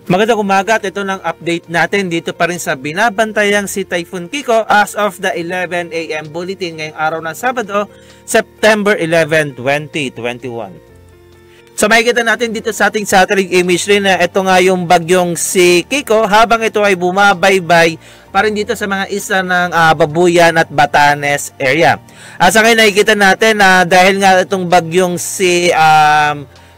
Magandang umaga at ito ng update natin dito pa rin sa binabantayang si Typhoon Kiko as of the 11 AM bulletin ngayong araw ng Sabado, September 11, 2021. So makikita natin dito sa ating satellite imagery na ito nga yung bagyong si Kiko habang ito ay bumabaybay pa rin dito sa mga isla ng Babuyan at Batanes area. Sa ngayon nakikita natin na dahil nga itong bagyong si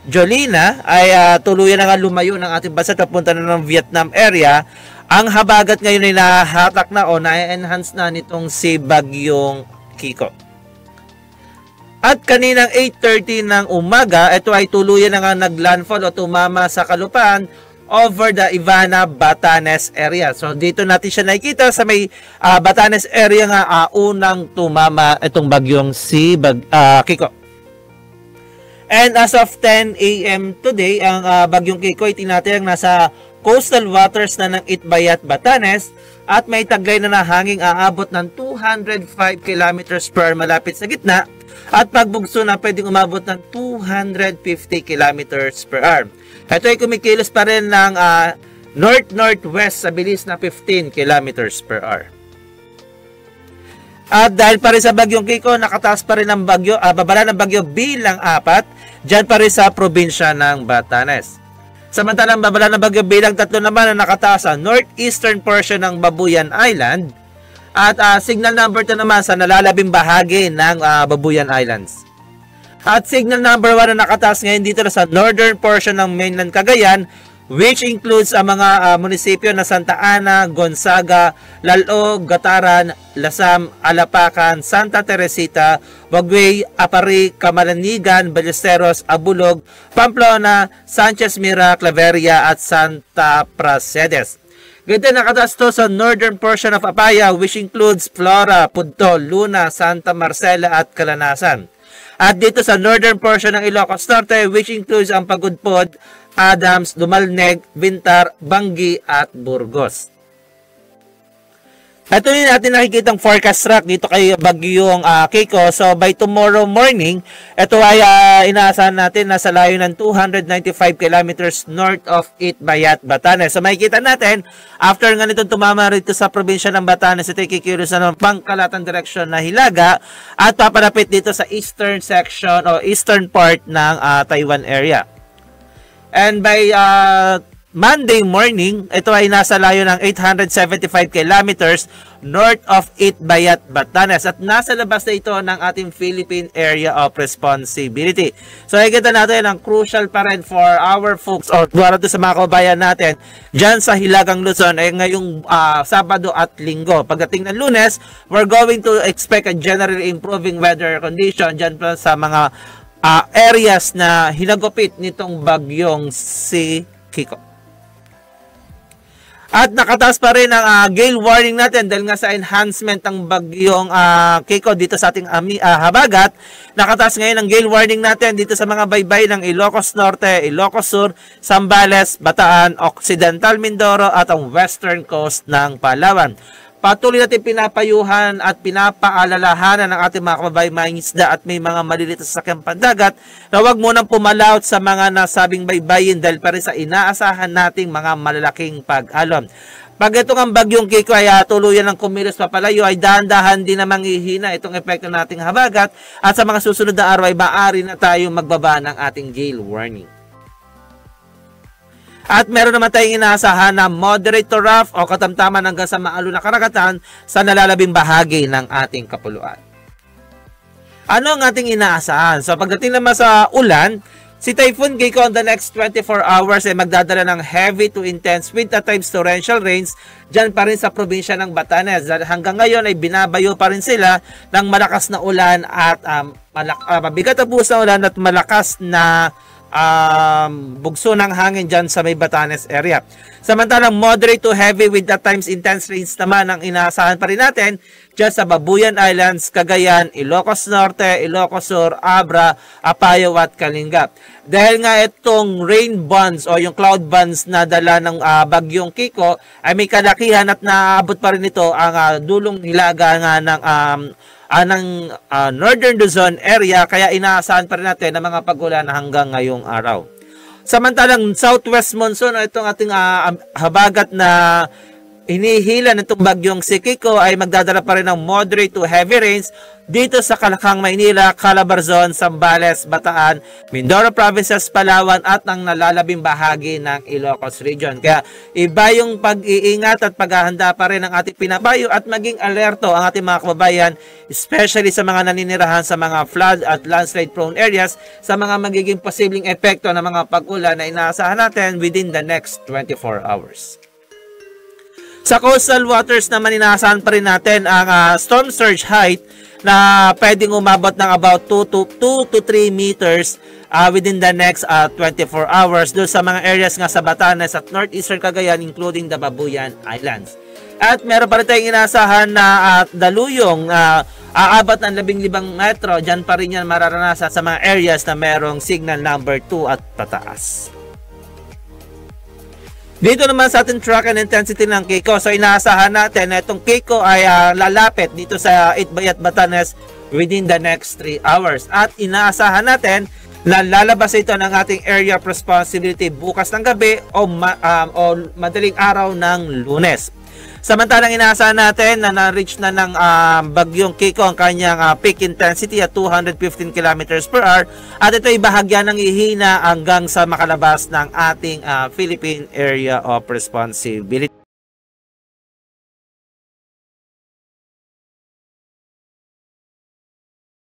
Jolina ay tuluyan na nga lumayo ng ating bansa papunta na ng Vietnam area. Ang habagat ngayon ay nahatak na o na-enhance na nitong si bagyong Kiko. At kaninang 8:30 ng umaga, ito ay tuluyan na nga naglandfall o tumama sa kalupaan over the Ivana, Batanes area. So dito natin siya nakikita sa may Batanes area nga unang tumama itong bagyong si Kiko. And as of 10 AM today, ang bagyong Kiko ay tinatayang nasa coastal waters na ng Itbayat, Batanes at may taglay na hanging aabot ng 205 kilometers per hour malapit sa gitna at pagbugso na pwedeng umabot ng 250 kilometers per hour. Ito ay kumikilos pa rin ng north-northwest sa bilis na 15 kilometers per hour. At dahil pa rin sa bagyong Kiko, nakataas pa rin ang bagyo, babala ng bagyo bilang 4, dyan pa rin sa probinsya ng Batanes. Samantalang babala ng bagyo bilang 3 naman na nakataas sa northeastern portion ng Babuyan Island at signal number 2 naman sa nalalabing bahagi ng Babuyan Islands. At signal number 1 na nakataas ngayon dito na sa northern portion ng mainland Cagayan, which includes ang mga munisipyo na Santa Ana, Gonzaga, Lalog, Gataran, Lasam, Alapacan, Santa Teresita, Wagway, Apari, Camaranigan, Ballesteros, Abulog, Pamplona, Sanchez Mira, Claveria at Santa Prasedes. Ganito nakataas to sa northern portion of Apaya, which includes Flora, Pudto, Luna, Santa Marcela at Calanasan. At dito sa northern portion ng Ilocos Norte, which includes ang Pagudpod, Adams, Dumalneg, Bintar, Bangi at Burgos. Ito yung natin nakikitang forecast track dito kay bagyong Kiko. So by tomorrow morning, ito ay inaasahan natin na sa layo ng 295 kilometers north of Itbayat, Batanes. So makikita natin, after nga nitong tumama rito sa probinsya ng Batanes, ito ay kikilos na ng pangkalatang direksyon na Hilaga at paparapit dito sa eastern section o eastern part ng Taiwan area. And by Monday morning, ito ay nasa layo ng 875 kilometers north of Itbayat, Batanes. At nasa labas na ito ng ating Philippine Area of Responsibility. So, nakikita natin ang crucial pa rin for our folks or para sa mga kabayan natin dyan sa Hilagang Luzon ay ngayong Sabado at Linggo. Pagdating ng Lunes, we're going to expect a generally improving weather condition dyan pa sa mga areas na hinagupit nitong bagyong si Kiko. At nakataas pa rin ang gale warning natin dahil nga sa enhancement ng bagyong Kiko dito sa ating habagat. Nakataas ngayon ang gale warning natin dito sa mga baybay ng Ilocos Norte, Ilocos Sur, Zambales, Bataan, Occidental Mindoro at ang western coast ng Palawan. Patuloy natin pinapayuhan at pinapaalalahanan ng ating mga kababayang mangingisda at may mga maliliit na sasakyang pandagat na huwag munang pumalaut sa mga nasabing baybayin dahil pa rin sa inaasahan nating mga malalaking pag-alon. Pag itong ang bagyong Kiko ay tuluyan ng kumilos papalayo ay dahan-dahan din namang ihina itong epekto nating habagat at sa mga susunod na araw ay maaari na tayong magbaba ng ating gale warning. At meron naman tayong inaasahan na moderate to rough o katamtaman hanggang sa maalon na karagatan sa nalalabing bahagi ng ating kapuluan. Ano ang ating inaasahan? So pagdating naman sa ulan, Si Typhoon Kiko on the next 24 hours ay magdadala ng heavy to intense wind at times torrential rains dyan pa rin sa probinsya ng Batanes. Hanggang ngayon ay binabayo pa rin sila ng malakas na ulan at mabigat na buhos na ulan at malakas na bugso ng hangin dyan sa may Batanes area. Samantalang moderate to heavy with at times intense rains naman ang inaasahan pa rin natin dyan sa Babuyan Islands, Cagayan, Ilocos Norte, Ilocos Sur, Abra, Apayao at Kalinga. Dahil nga itong rain bands o yung cloud bands na dala ng bagyong Kiko ay may kalakihan at naaabot pa rin ito ang dulong hilaga nga ng Northern Luzon area, kaya inaasahan pa rin natin ng mga pag-ulan hanggang ngayong araw. Samantalang southwest monsoon o itong ating habagat na hinihila nitong bagyong si Kiko ay magdadala pa rin ng moderate to heavy rains dito sa Kalakang, Maynila, Calabarzon, Zambales, Bataan, Mindoro Provinces, Palawan at ang nalalabing bahagi ng Ilocos Region. Kaya iba yung pag-iingat at paghahanda pa rin ng ating pinapayo at maging alerto ang ating mga kababayan, especially sa mga naninirahan sa mga flood at landslide prone areas, sa mga magiging posibleng epekto ng mga pag-ulan na inaasahan natin within the next 24 hours. Sa coastal waters naman, inaasahan pa rin natin ang storm surge height na pwedeng umabot ng about 2 to 3 meters within the next 24 hours doon sa mga areas nga sa Batanes at northeastern Cagayan, including the Babuyan Islands. At meron pa rin tayong inaasahan na daluyong aabot ng 15 metro. Diyan pa rin yan mararanasan sa mga areas na merong signal number 2 at pataas. Dito naman sa ating track and intensity ng Kiko. So inaasahan natin na itong Kiko ay lalapit dito sa Itbayat, Batanes within the next 3 hours. At inaasahan natin na lalabas ito ng ating area of responsibility bukas ng gabi o madaling araw ng Lunes. Samantalang inaasahan natin na na-reach na ng bagyong Kiko ang kanyang peak intensity at 215 km per hour at ito ay bahagya ng ihina hanggang sa makalabas ng ating Philippine Area of Responsibility.